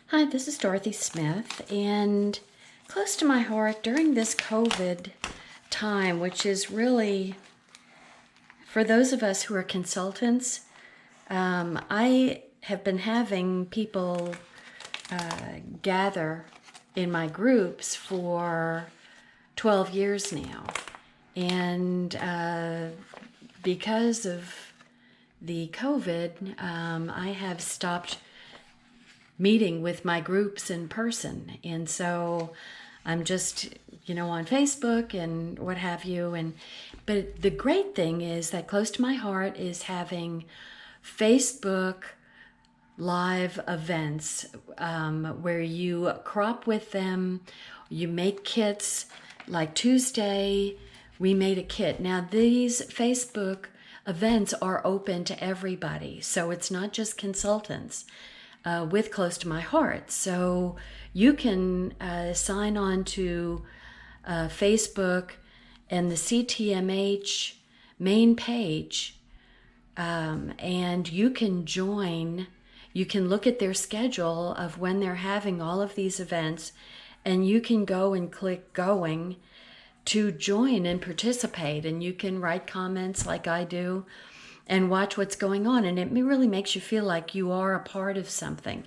Hi, this is Dorothy Smith, and close to my heart during this COVID time, which is really, for those of us who are consultants, I have been having people gather in my groups for 12 years now. And because of the COVID, I have stopped meeting with my groups in person, and so I'm just on Facebook and what have you. But the great thing is that close to my heart is having Facebook live events where you crop with them, you make kits. Like Tuesday we made a kit. Now these Facebook events are open to everybody, so it's not just consultants with Close to My Heart. So you can sign on to Facebook and the CTMH main page, and you can join. You can look at their schedule of when they're having all of these events, and you can go and click going to join and participate, and you can write comments like I do and watch what's going on, and it really makes you feel like you are a part of something.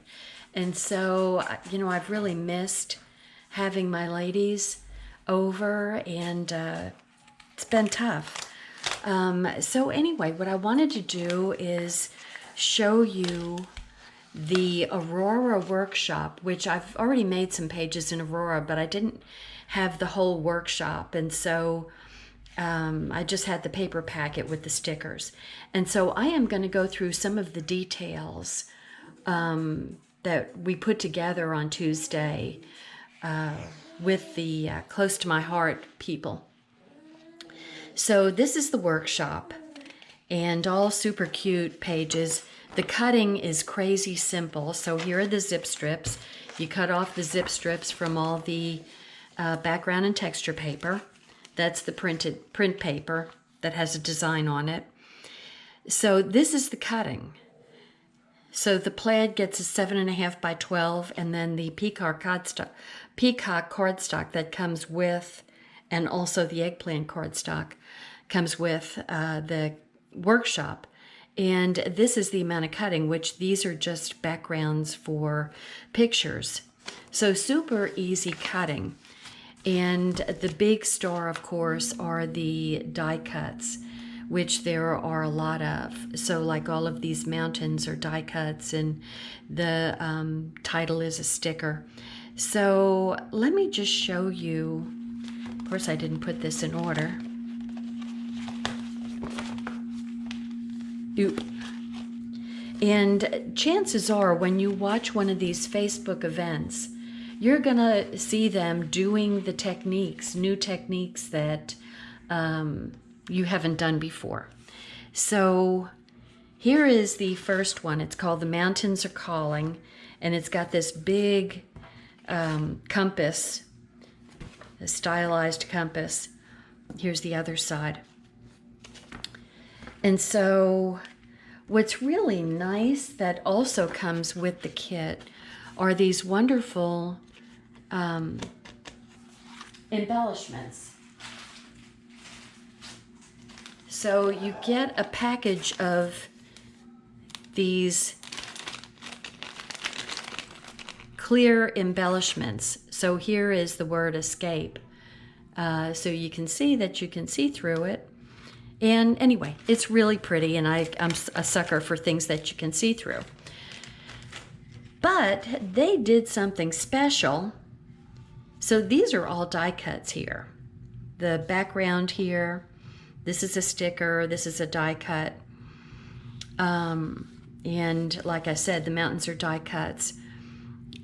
And so, I've really missed having my ladies over, and it's been tough. So anyway, what I wanted to do is show you the Aurora workshop, which I've already made some pages in Aurora, but I didn't have the whole workshop, and so I just had the paper packet with the stickers. And so I am going to go through some of the details that we put together on Tuesday with the Close to My Heart people. So this is the workshop, and all super cute pages. The cutting is crazy simple. So here are the zip strips. You cut off the zip strips from all the background and texture paper. That's the print paper that has a design on it. So this is the cutting. So the plaid gets a 7.5 by 12, and then the peacock cardstock that comes with, and also the eggplant cardstock comes with the workshop. And this is the amount of cutting, which these are just backgrounds for pictures. So super easy cutting. And the big star, of course, are the die cuts, which there are a lot of. So like all of these mountains are die cuts, and the title is a sticker. So let me just show you. Of course, I didn't put this in order. Oop. And chances are when you watch one of these Facebook events, you're gonna see them doing the techniques, new techniques that you haven't done before. So here is the first one. It's called The Mountains Are Calling, and it's got this big compass, a stylized compass. Here's the other side. And so what's really nice that also comes with the kit are these wonderful embellishments. So you get a package of these clear embellishments. So here is the word escape. So you can see that you can see through it. And anyway, it's really pretty, and I'm a sucker for things that you can see through. But they did something special. So these are all die cuts here. The background here, this is a sticker, this is a die cut. And like I said, the mountains are die cuts.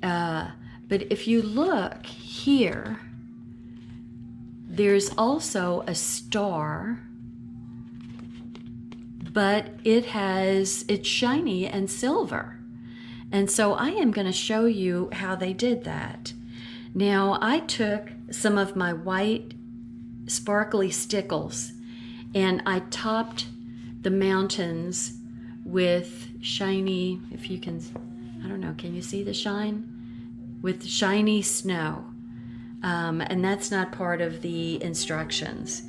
But if you look here, there's also a star, but it's shiny and silver. And so I am going to show you how they did that. Now I took some of my white sparkly stickles and I topped the mountains with shiny, if you can, I don't know, can you see the shine? with shiny snow. And that's not part of the instructions.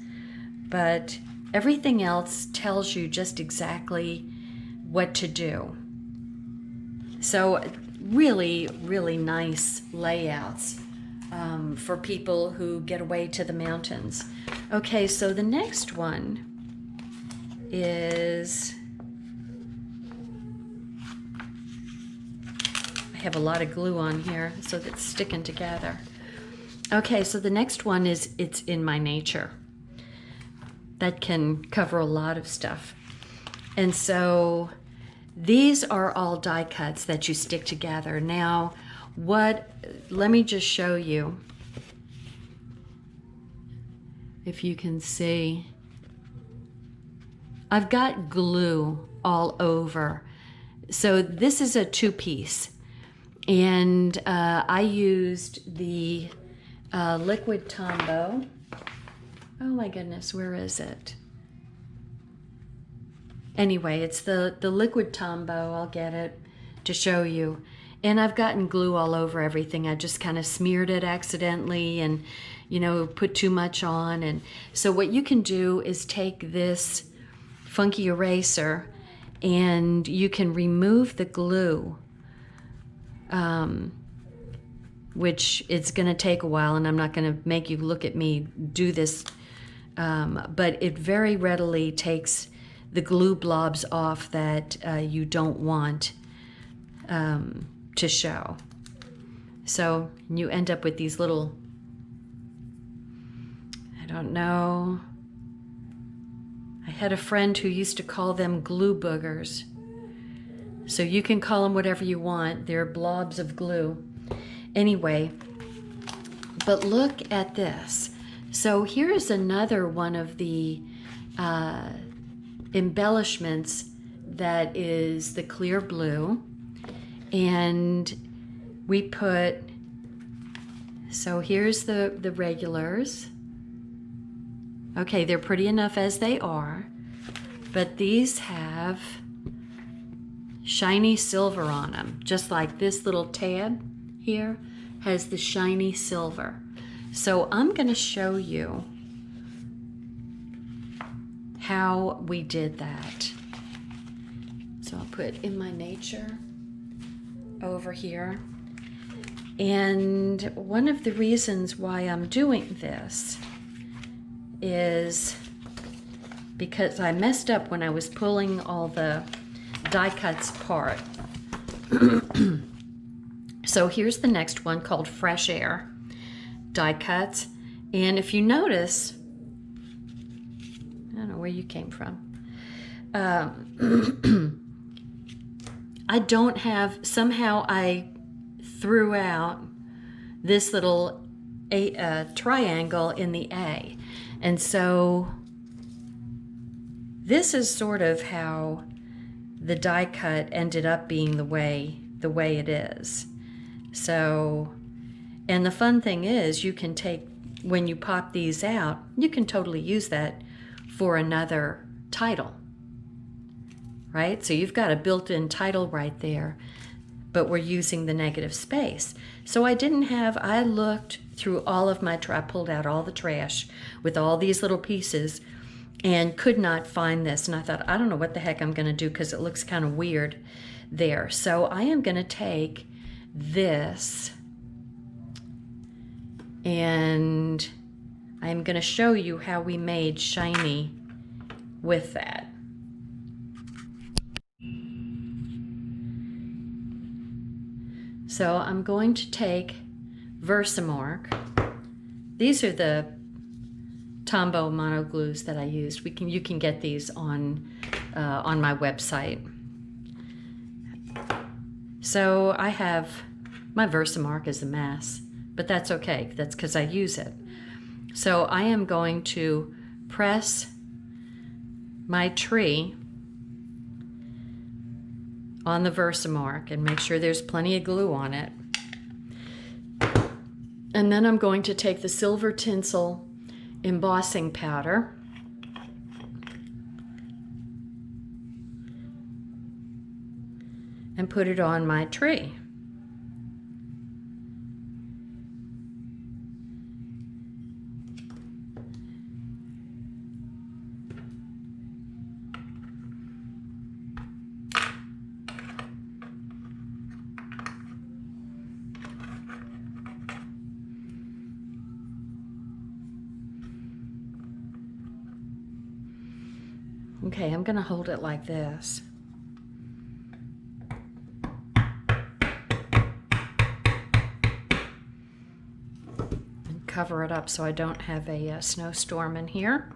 But everything else tells you just exactly what to do. So really, really nice layouts for people who get away to the mountains. Okay, so the next one is, I have a lot of glue on here, so that's sticking together. Okay, so the next one is It's in My Nature. That can cover a lot of stuff. And so these are all die cuts that you stick together. Now, let me just show you, if you can see. I've got glue all over. So this is a 2-piece. And I used the liquid Tombow. Oh my goodness, where is it? Anyway, it's the liquid Tombow. I'll get it to show you. And I've gotten glue all over everything. I just kind of smeared it accidentally and, you know, put too much on. And so what you can do is take this funky eraser and you can remove the glue, which it's going to take a while, and I'm not going to make you look at me do this, but it very readily takes the glue blobs off that you don't want to show. So you end up with these little, I don't know, I had a friend who used to call them glue boogers. So you can call them whatever you want. They're blobs of glue. Anyway, but look at this. So here's another one of the embellishments that is the clear blue. And we put, so here's the regulars. Okay, they're pretty enough as they are, but these have shiny silver on them, just like this little tab here has the shiny silver. So I'm going to show you how we did that. So I'll put In My Nature over here. And one of the reasons why I'm doing this is because I messed up when I was pulling all the die cuts apart. So here's the next one called Fresh Air die cuts. And if you notice, I don't know where you came from. I don't have, somehow I threw out this little triangle in the A. And so this is sort of how the die cut ended up being the way it is. So, and the fun thing is you can take, when you pop these out, you can totally use that for another title, right? So you've got a built-in title right there, but we're using the negative space. So I looked through all of my, I pulled out all the trash with all these little pieces and could not find this. And I thought, I don't know what the heck I'm going to do because it looks kind of weird there. So I am going to take this and I'm going to show you how we made shiny with that. So I'm going to take Versamark. These are the Tombow mono glues that I used. You can get these on my website. So I have, my Versamark is a mess, but that's okay. That's because I use it. So I am going to press my tree on the Versamark and make sure there's plenty of glue on it. And then I'm going to take the silver tinsel embossing powder and put it on my tree. Okay, I'm gonna hold it like this. And cover it up so I don't have a snowstorm in here.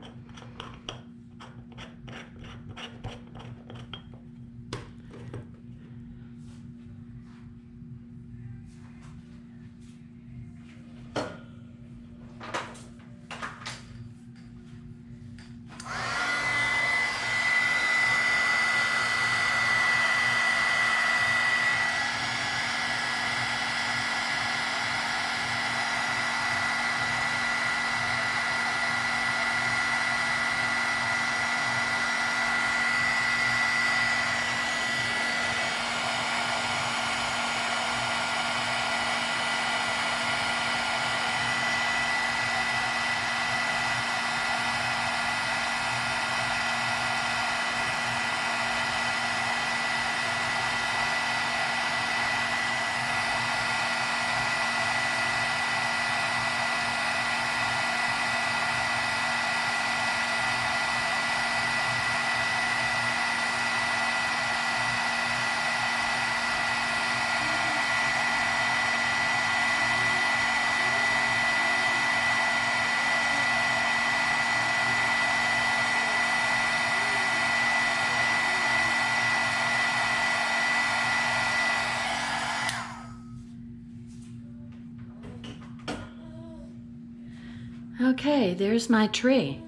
Okay, there's my tree.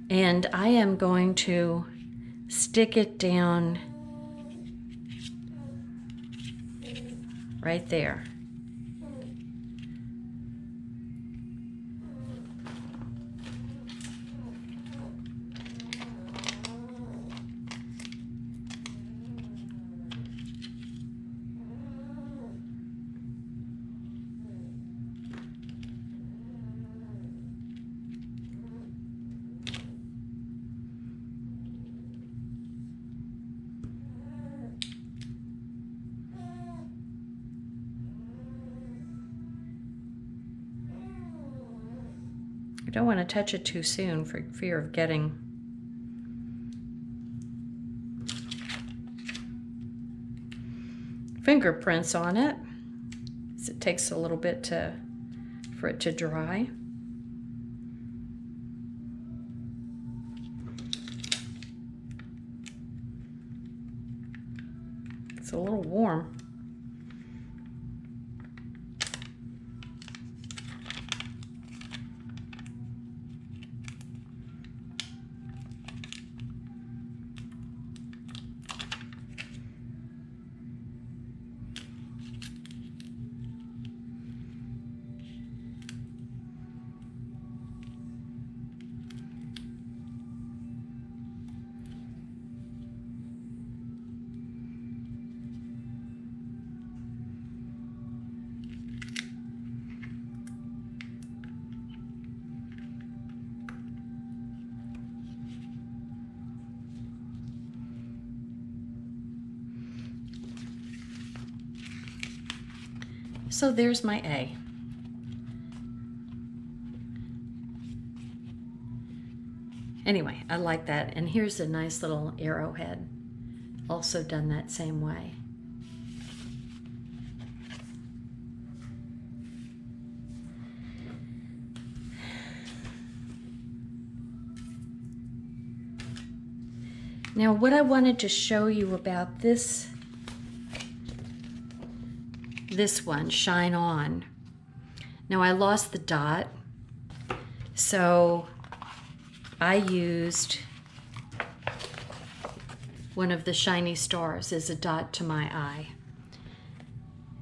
And I am going to stick it down right there. I don't want to touch it too soon for fear of getting fingerprints on it, because it takes a little bit for it to dry. It's a little warm. So there's my A. Anyway, I like that. And here's a nice little arrowhead, also done that same way. Now, what I wanted to show you about this one, Shine On. Now, I lost the dot, so I used one of the shiny stars as a dot to my eye.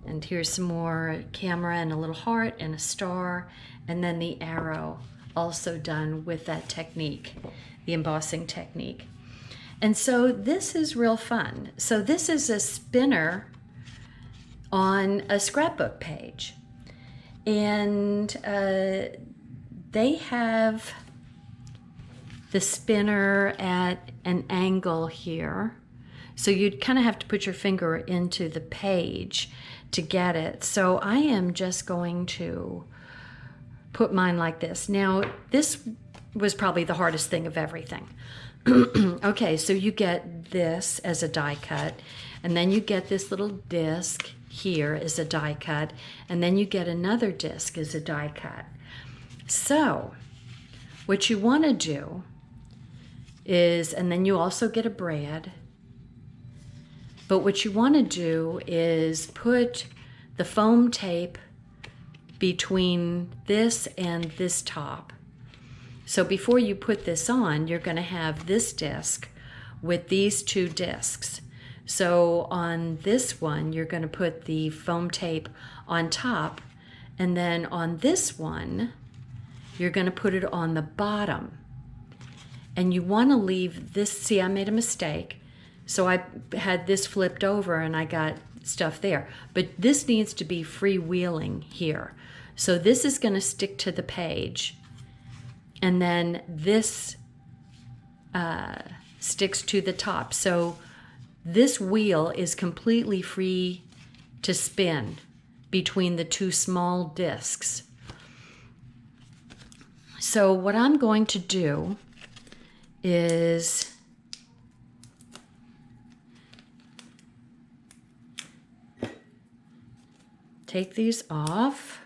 And here's some more camera and a little heart and a star, and then the arrow, also done with that technique, the embossing technique. And so this is real fun. So this is a spinner on a scrapbook page. And they have the spinner at an angle here. So you'd kind of have to put your finger into the page to get it. So I am just going to put mine like this. Now, this was probably the hardest thing of everything. Okay, so you get this as a die cut, and then you get this little disc here as a die cut, and then you get another disc as a die cut. So what you want to do is, and then you also get a brad, but what you want to do is put the foam tape between this and this top. So before you put this on, you're going to have this disc with these two discs. So on this one, you're going to put the foam tape on top, and then on this one, you're going to put it on the bottom. And you want to leave this, see, I made a mistake. So I had this flipped over and I got stuff there. But this needs to be freewheeling here. So this is going to stick to the page. And then this sticks to the top. So this wheel is completely free to spin between the two small discs. So what I'm going to do is take these off.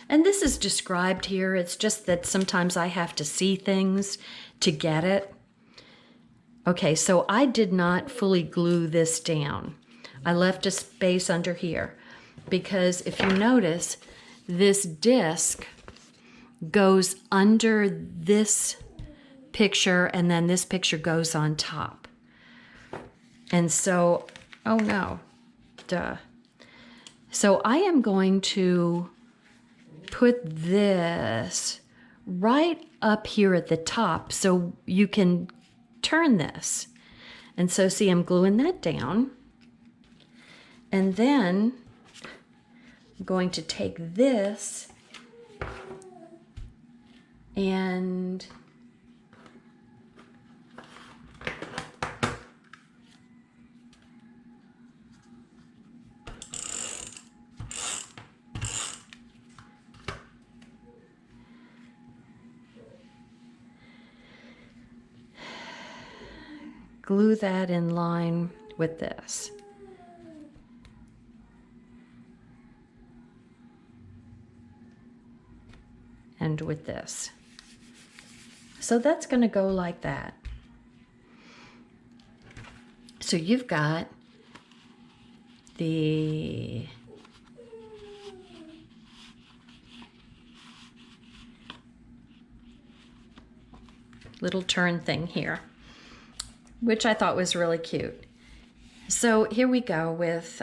And this is described here. It's just that sometimes I have to see things to get it. Okay, so I did not fully glue this down. I left a space under here because if you notice, this disc goes under this picture and then this picture goes on top. And so, oh no, duh. So I am going to put this right up here at the top so you can turn this. And so see, I'm gluing that down. And then I'm going to take this and glue that in line with this. And with this. So that's going to go like that. So you've got the little turn thing here, which I thought was really cute. So here we go with,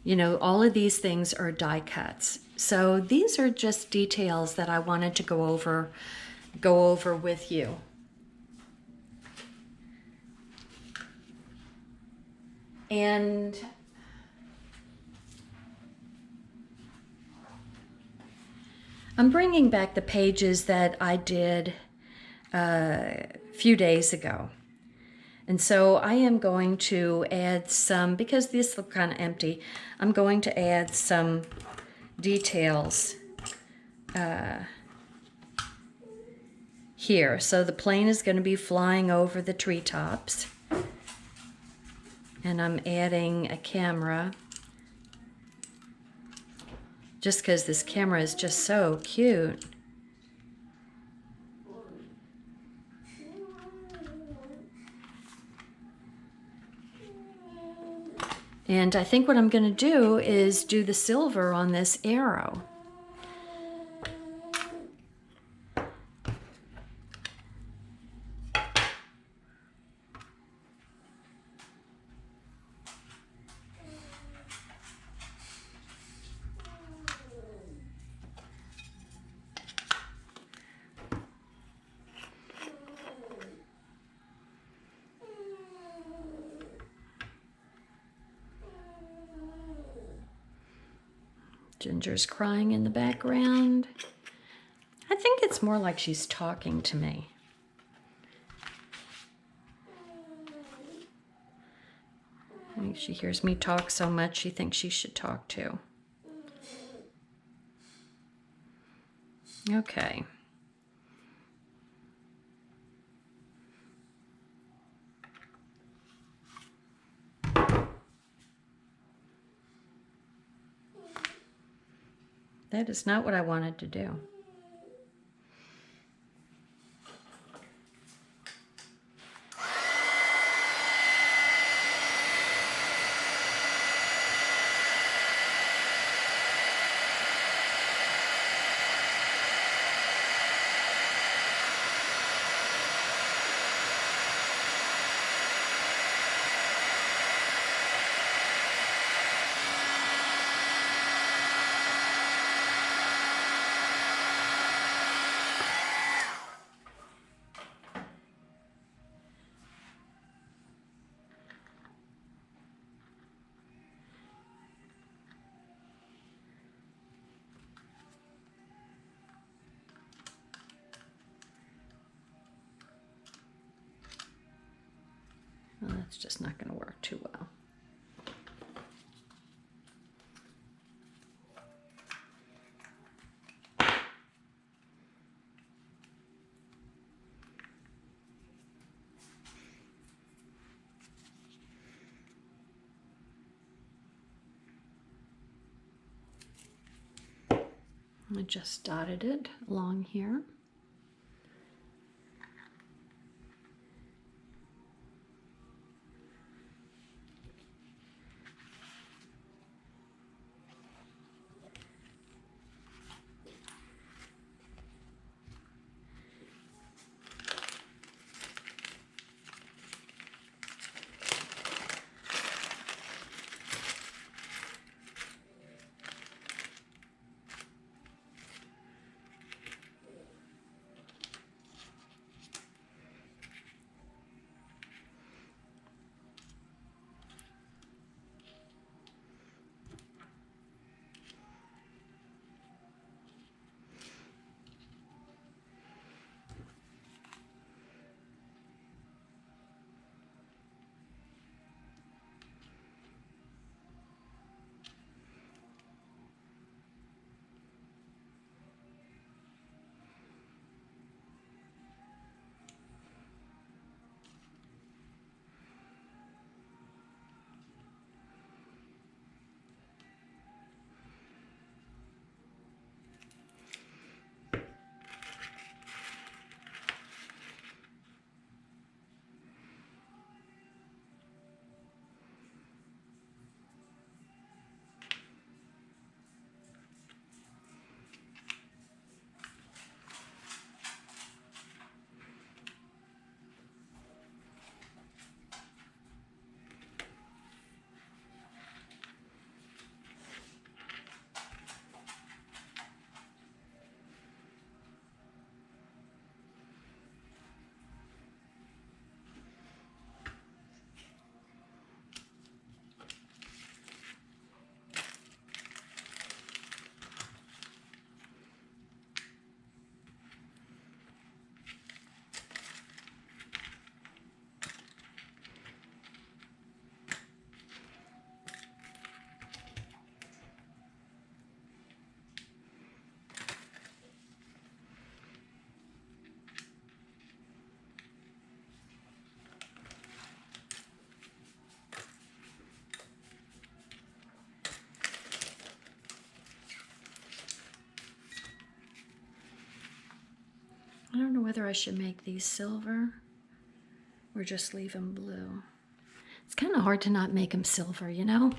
you know, all of these things are die cuts. So these are just details that I wanted to go over with you. And I'm bringing back the pages that I did a few days ago. And so I am going to add some, because this looks kind of empty, I'm going to add some details here. So the plane is going to be flying over the treetops. And I'm adding a camera just because this camera is just so cute. And I think what I'm going to do is do the silver on this arrow. Ginger's crying in the background. I think it's more like she's talking to me. I think she hears me talk so much, she thinks she should talk too. Okay. That is not what I wanted to do. Well, that's just not going to work too well. I just dotted it along here. I don't know whether I should make these silver or just leave them blue. It's kind of hard to not make them silver, you know?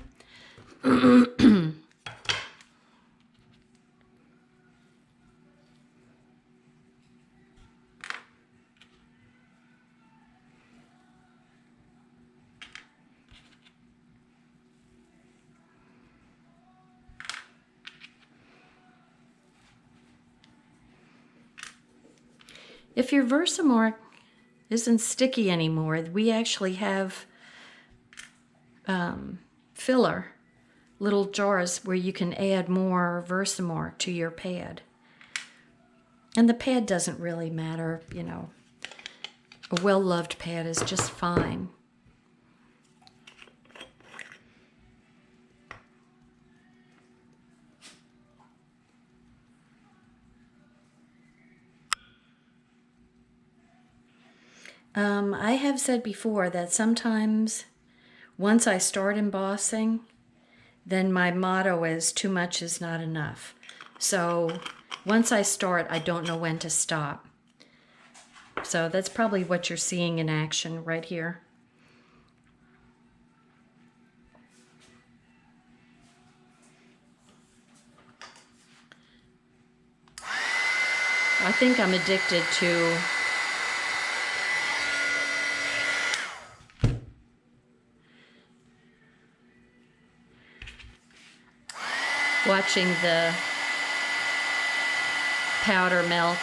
If your Versamark isn't sticky anymore, we actually have filler, little jars where you can add more Versamark to your pad. And the pad doesn't really matter, you know. A well-loved pad is just fine. I have said before that sometimes once I start embossing, then my motto is too much is not enough. So once I start, I don't know when to stop. So that's probably what you're seeing in action right here. I think I'm addicted to watching the powder melt.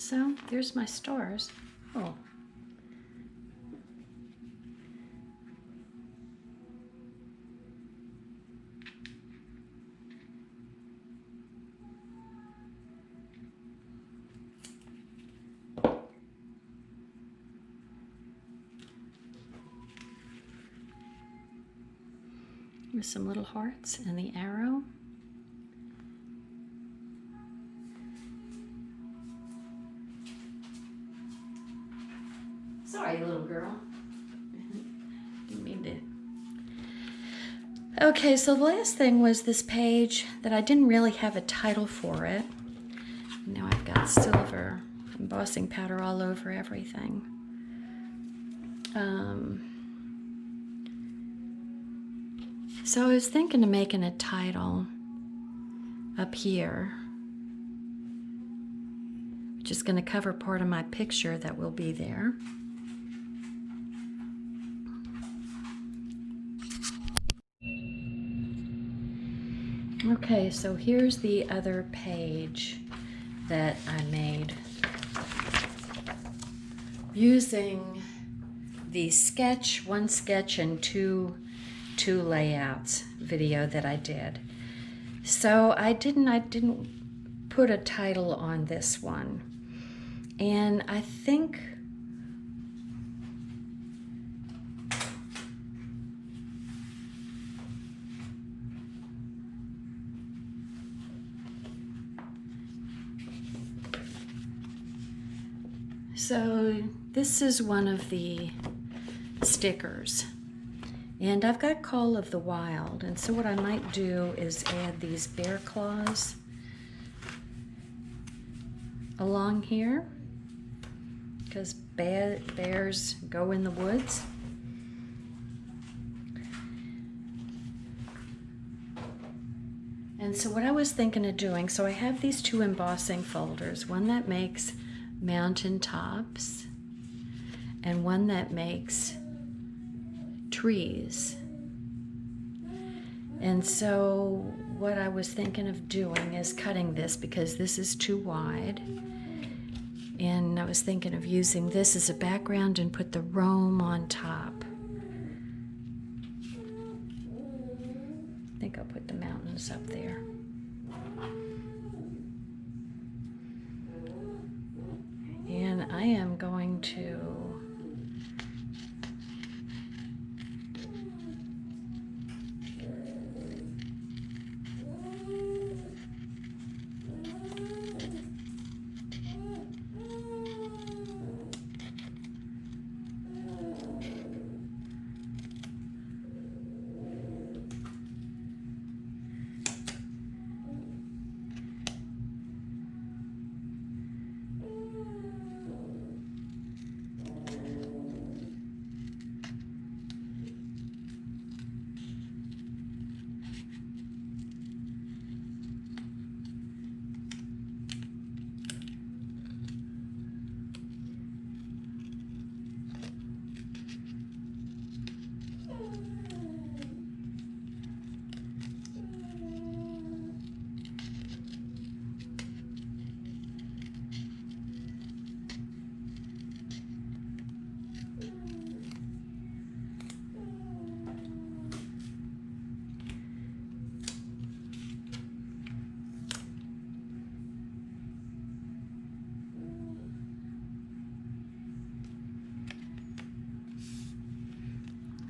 So there's my stars. Oh, with some little hearts and the arrow. Sorry, little girl. Didn't mean to. Okay, so the last thing was this page that I didn't really have a title for it. Now I've got silver embossing powder all over everything. So I was thinking of making a title up here, which is going to cover part of my picture that will be there. Okay, so here's the other page that I made using the sketch, one sketch and two layouts video that I did. So I didn't put a title on this one, and I think so this is one of the stickers, and I've got Call of the Wild, and so what I might do is add these bear claws along here, because bears go in the woods. And so what I was thinking of doing, so I have these two embossing folders, one that makes mountain tops and one that makes trees. And so what I was thinking of doing is cutting this because this is too wide, and I was thinking of using this as a background and put the Rome on top. I think I'll put the mountains up there. And I am going to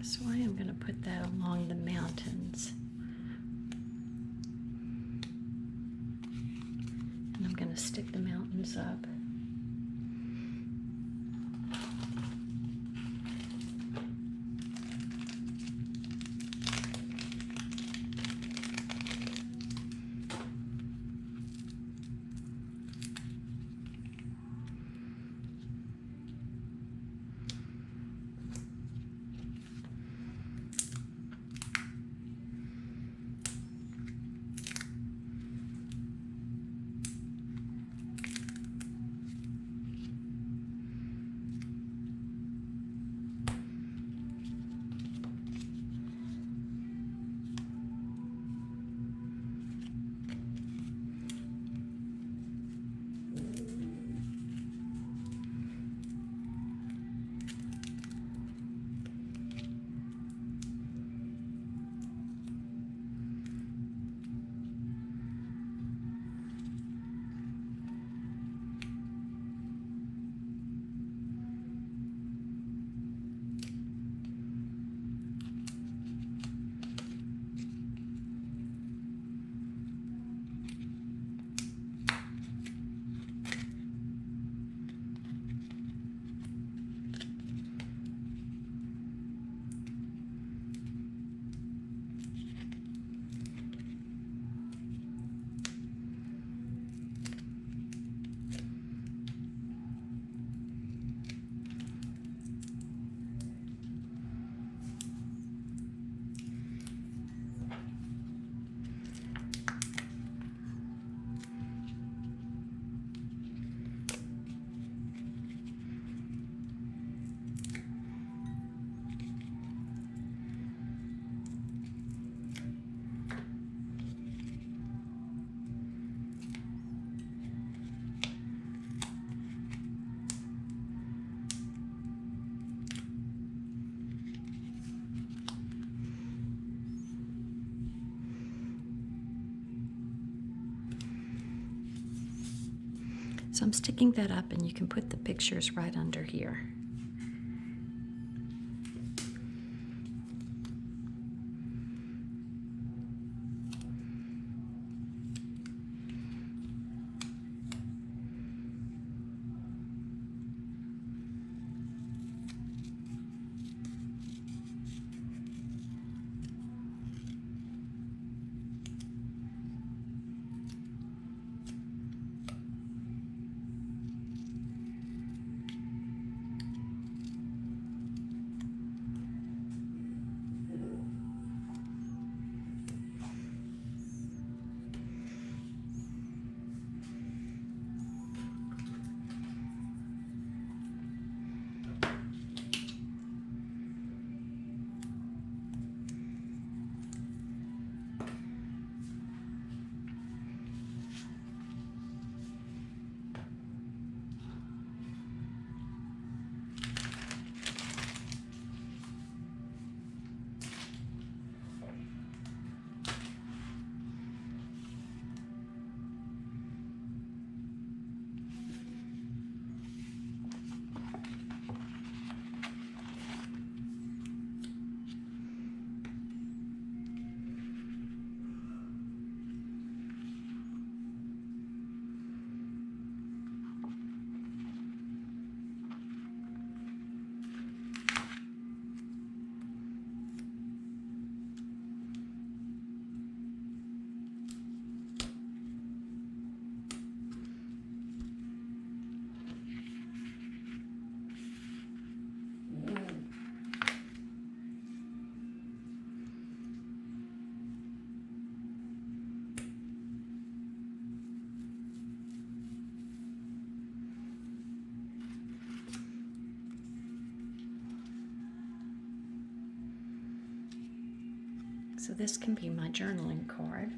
So I am going to put that along the mountains. And I'm going to stick the mountains up. So I'm sticking that up, and you can put the pictures right under here. So this can be my journaling card.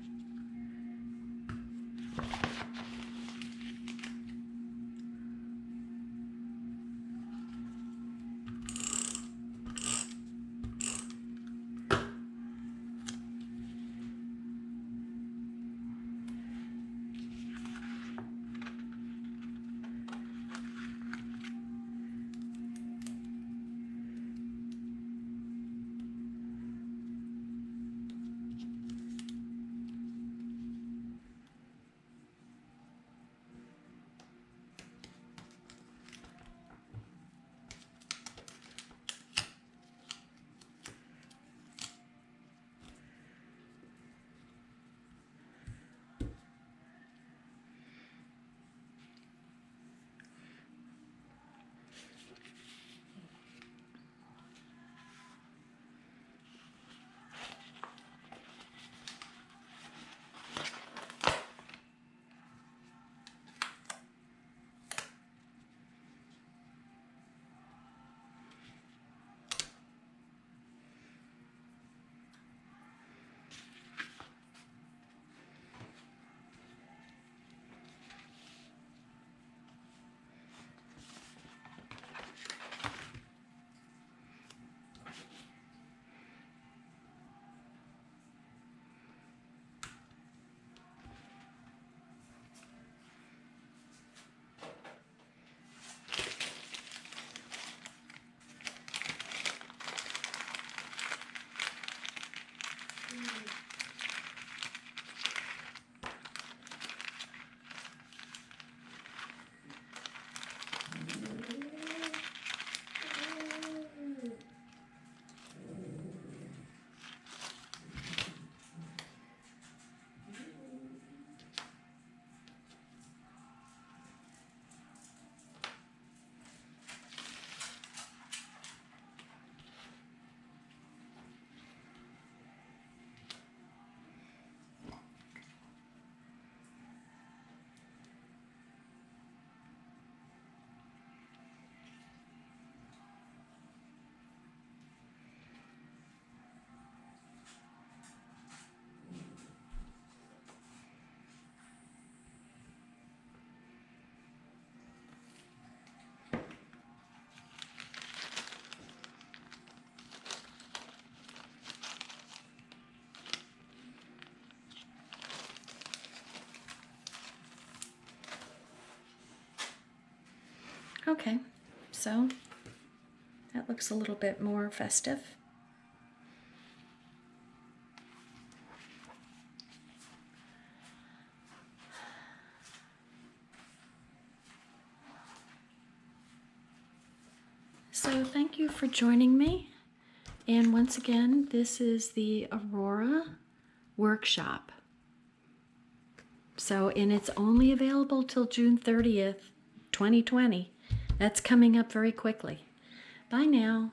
Okay, so that looks a little bit more festive. So thank you for joining me. And once again, this is the Aurora workshop. So, and it's only available till June 30th, 2020. That's coming up very quickly. Bye now.